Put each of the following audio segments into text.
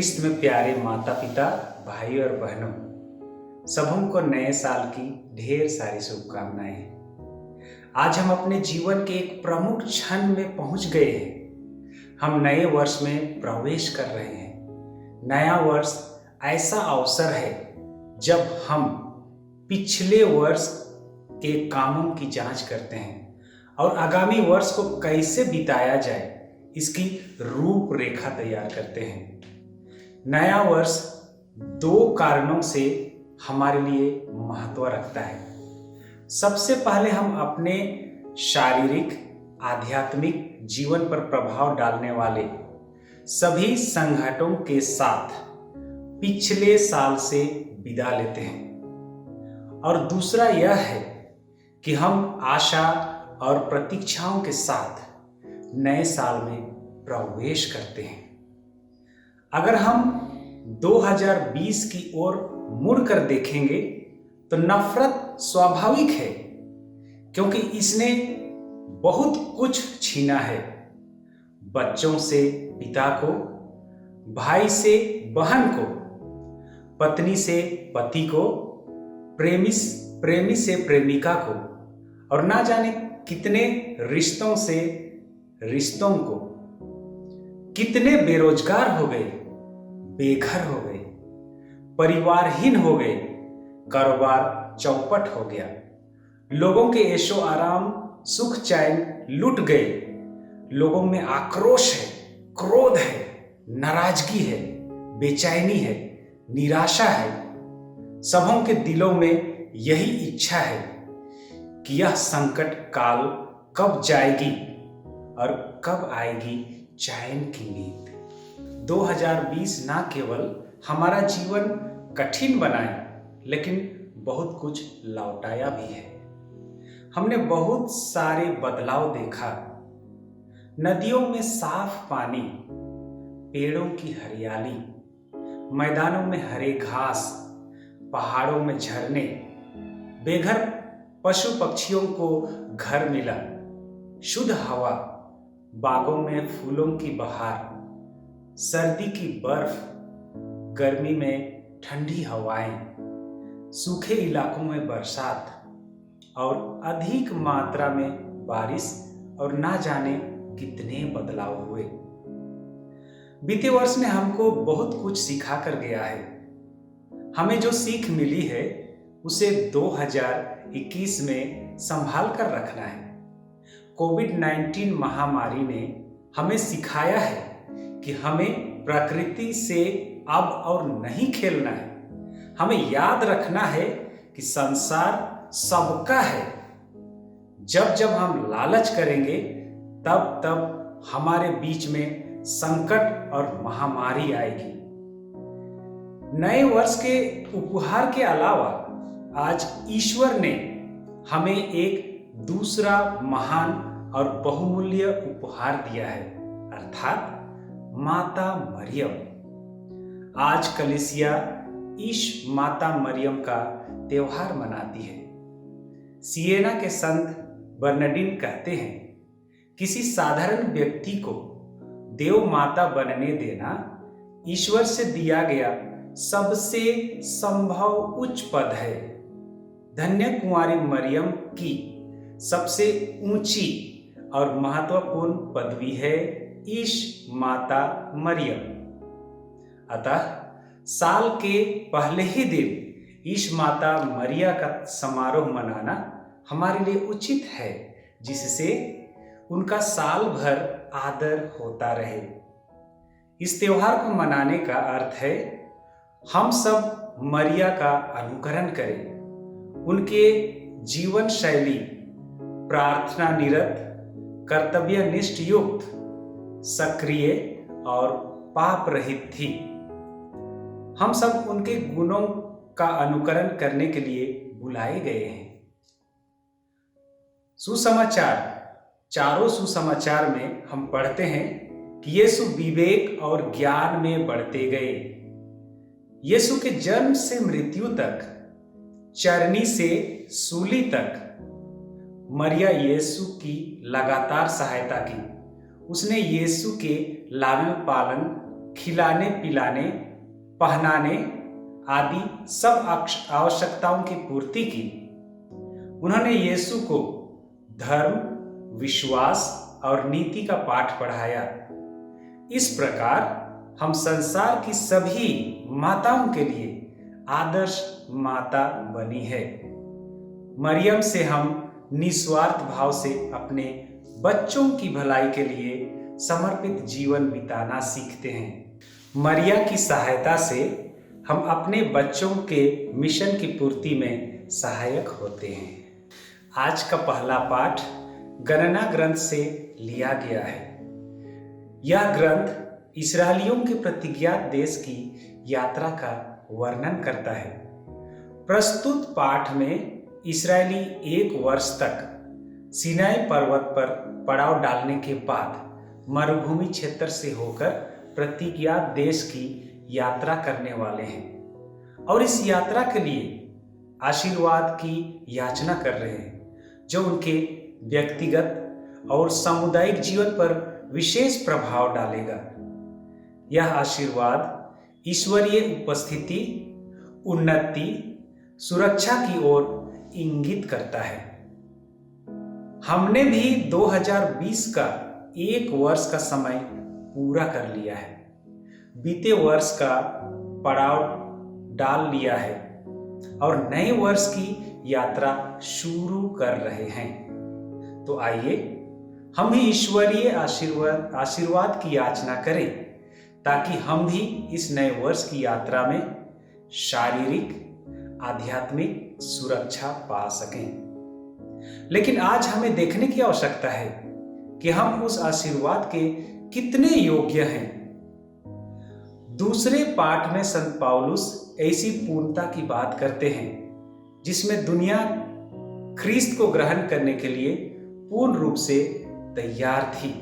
ख्रिस्त में प्यारे माता पिता, भाई और बहनों, सबों को नए साल की ढेर सारी शुभकामनाएं। आज हम अपने जीवन के एक प्रमुख क्षण में पहुंच गए हैं। हम नए वर्ष में प्रवेश कर रहे हैं। नया वर्ष ऐसा अवसर है जब हम पिछले वर्ष के कामों की जांच करते हैं और आगामी वर्ष को कैसे बिताया जाए इसकी रूपरेखा तैयार करते हैं। नया वर्ष दो कारणों से हमारे लिए महत्व रखता है। सबसे पहले हम अपने शारीरिक, आध्यात्मिक जीवन पर प्रभाव डालने वाले सभी संकटों के साथ पिछले साल से विदा लेते हैं और दूसरा यह है कि हम आशा और प्रतीक्षाओं के साथ नए साल में प्रवेश करते हैं। अगर हम 2020 की ओर मुड़कर देखेंगे तो नफरत स्वाभाविक है, क्योंकि इसने बहुत कुछ छीना है। बच्चों से पिता को, भाई से बहन को, पत्नी से पति को, प्रेमी से प्रेमिका को और ना जाने कितने रिश्तों से रिश्तों को। कितने बेरोजगार हो गए, बेघर हो गए, परिवारहीन हो गए, कारोबार चौपट हो गया, लोगों के ऐशो आराम, सुख चैन लुट गए। लोगों में आक्रोश है, क्रोध है, नाराजगी है, बेचैनी है, निराशा है। सबों के दिलों में यही इच्छा है कि यह संकट काल कब जाएगी और कब आएगी चैन की नींद। 2020 ना केवल हमारा जीवन कठिन बनाया, लेकिन बहुत कुछ लौटाया भी है। हमने बहुत सारे बदलाव देखा। नदियों में साफ पानी, पेड़ों की हरियाली, मैदानों में हरे घास, पहाड़ों में झरने, बेघर पशु पक्षियों को घर मिला, शुद्ध हवा, बागों में फूलों की बहार, सर्दी की बर्फ, गर्मी में ठंडी हवाएं, सूखे इलाकों में बरसात और अधिक मात्रा में बारिश और ना जाने कितने बदलाव हुए। बीते वर्ष ने हमको बहुत कुछ सिखा कर गया है। हमें जो सीख मिली है उसे 2021 में संभाल कर रखना है। कोविड-19 महामारी ने हमें सिखाया है कि हमें प्रकृति से अब और नहीं खेलना है। हमें याद रखना है कि संसार सबका है। जब जब हम लालच करेंगे तब तब हमारे बीच में संकट और महामारी आएगी। नए वर्ष के उपहार के अलावा आज ईश्वर ने हमें एक दूसरा महान और बहुमूल्य उपहार दिया है, अर्थात माता मरियम। आज कलीसिया ईश माता मरियम का त्योहार मनाती है। सियेना के संत बर्नार्डिन कहते हैं, किसी साधारण व्यक्ति को देव माता बनने देना ईश्वर से दिया गया सबसे संभव उच्च पद है। धन्य कुंवारी मरियम की सबसे ऊंची और महत्वपूर्ण पदवी है ईश माता मरियम। अतः साल के पहले ही दिन ईश माता मरिया का समारोह मनाना हमारे लिए उचित है, जिससे उनका साल भर आदर होता रहे। इस त्योहार को मनाने का अर्थ है हम सब मरिया का अनुकरण करें, उनके जीवन शैली प्रार्थना निरत, कर्तव्यनिष्ठ युक्त, सक्रिय और पाप रहित थी। हम सब उनके गुणों का अनुकरण करने के लिए बुलाए गए हैं। सुसमाचार, चारों सुसमाचार में हम पढ़ते हैं कि यीशु विवेक और ज्ञान में बढ़ते गए। यीशु के जन्म से मृत्यु तक, चरनी से सूली तक मरिया यीशु की लगातार सहायता की। उसने यीशु के लालन पालन, खिलाने पिलाने पहनाने आदि सब आवश्यकताओं की पूर्ति की। उन्होंने यीशु को धर्म, विश्वास और नीति का पाठ पढ़ाया। इस प्रकार हम संसार की सभी माताओं के लिए आदर्श माता बनी है। मरियम से हम निस्वार्थ भाव से अपने बच्चों की भलाई के लिए समर्पित जीवन बिताना सीखते हैं। मरिया की सहायता से हम अपने बच्चों के मिशन की पूर्ति में सहायक होते हैं। आज का पहला पाठ गणना ग्रंथ से लिया गया है। यह ग्रंथ इस्राएलियों के प्रतिज्ञात देश की यात्रा का वर्णन करता है। प्रस्तुत पाठ में इस्राएली 1 वर्ष तक सीनाई पर्वत पर पड़ाव डालने के बाद मरुभूमि क्षेत्र से होकर प्रतिज्ञात देश की यात्रा करने वाले हैं और इस यात्रा के लिए आशीर्वाद की याचना कर रहे हैं जो उनके व्यक्तिगत और सामुदायिक जीवन पर विशेष प्रभाव डालेगा। यह आशीर्वाद ईश्वरीय उपस्थिति, उन्नति, सुरक्षा की ओर इंगित करता है। हमने भी 2020 का 1 वर्ष का समय पूरा कर लिया है। बीते वर्ष का पड़ाव डाल लिया है और नए वर्ष की यात्रा शुरू कर रहे हैं। तो आइए हम भी ईश्वरीय आशीर्वाद की याचना करें ताकि हम भी इस नए वर्ष की यात्रा में शारीरिक, आध्यात्मिक सुरक्षा पा सकें। लेकिन आज हमें देखने की आवश्यकता है कि हम उस आशीर्वाद के कितने योग्य हैं। दूसरे पाठ में संत पौलुस ऐसी पूर्णता की बात करते हैं जिसमें दुनिया ख्रीस्त को ग्रहण करने के लिए पूर्ण रूप से तैयार थी।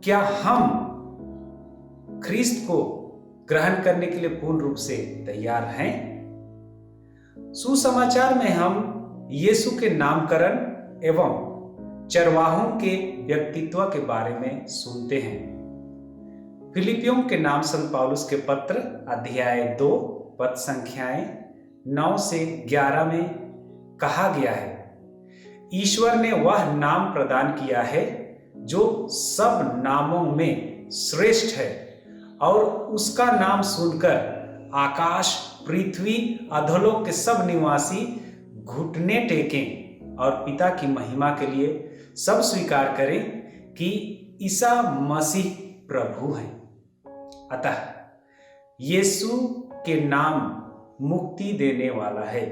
क्या हम ख्रीस्त को ग्रहण करने के लिए पूर्ण रूप से तैयार हैं? सुसमाचार में हम यीशु के नामकरण एवं चरवाहों के व्यक्तित्व के बारे में सुनते हैं। फिलिपियों के नाम संत पौलुस के पत्र अध्याय 2 पद संख्याएं 9 से 11 में कहा गया है, ईश्वर ने वह नाम प्रदान किया है जो सब नामों में श्रेष्ठ है और उसका नाम सुनकर आकाश, पृथ्वी, अधोलोक के सब निवासी घुटने टेकें और पिता की महिमा के लिए सब स्वीकार करें कि ईसा मसीह प्रभु है। अतः यीशु के नाम मुक्ति देने वाला है।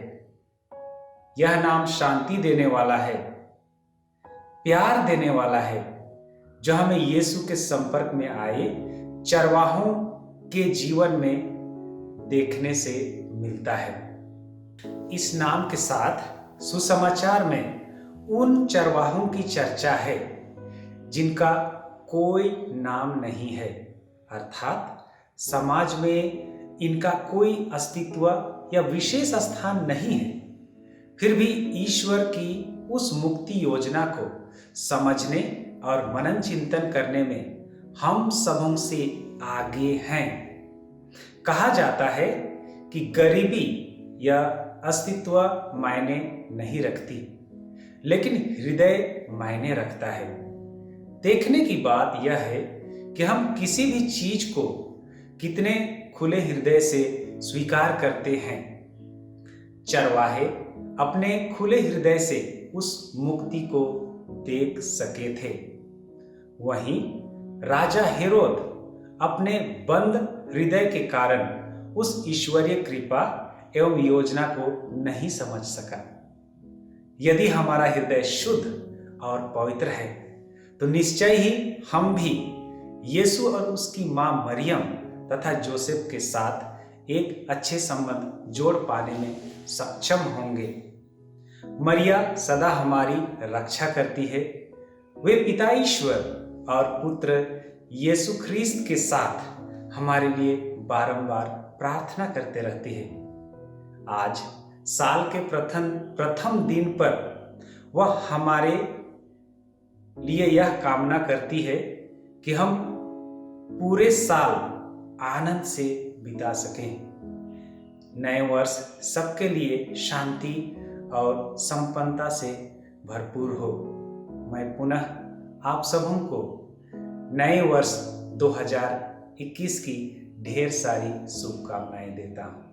यह नाम शांति देने वाला है, प्यार देने वाला है, जो हमें यीशु के संपर्क में आए चरवाहों के जीवन में देखने से मिलता है। इस नाम के साथ सुसमाचार में उन चरवाहों की चर्चा है जिनका कोई नाम नहीं है, अर्थात समाज में इनका कोई अस्तित्व या विशेष स्थान नहीं है। फिर भी ईश्वर की उस मुक्ति योजना को समझने और मनन चिंतन करने में हम सबों से आगे हैं। कहा जाता है कि गरीबी या अस्तित्व मायने नहीं रखती, लेकिन हृदय मायने रखता है। देखने की बात यह है कि हम किसी भी चीज को कितने खुले हृदय से स्वीकार करते हैं। चरवाहे अपने खुले हृदय से उस मुक्ति को देख सके थे। वहीं राजा हेरोद अपने बंद हृदय के कारण उस ईश्वरीय कृपा एवं योजना को नहीं समझ सका। यदि हमारा हृदय शुद्ध और पवित्र है तो निश्चय ही हम भी यीशु और उसकी मां मरियम तथा जोसेफ के साथ एक अच्छे संबंध जोड़ पाने में सक्षम होंगे। मरिया सदा हमारी रक्षा करती है। वे पिता ईश्वर और पुत्र यीशु ख्रीस्त के साथ हमारे लिए बारंबार प्रार्थना करते रहती है। आज साल के प्रथम दिन पर वह हमारे लिए यह कामना करती है कि हम पूरे साल आनंद से बिता सकें। नए वर्ष सबके लिए शांति और संपन्नता से भरपूर हो। मैं पुनः आप सबों को नए वर्ष 2021 की ढेर सारी शुभकामनाएं देता हूं।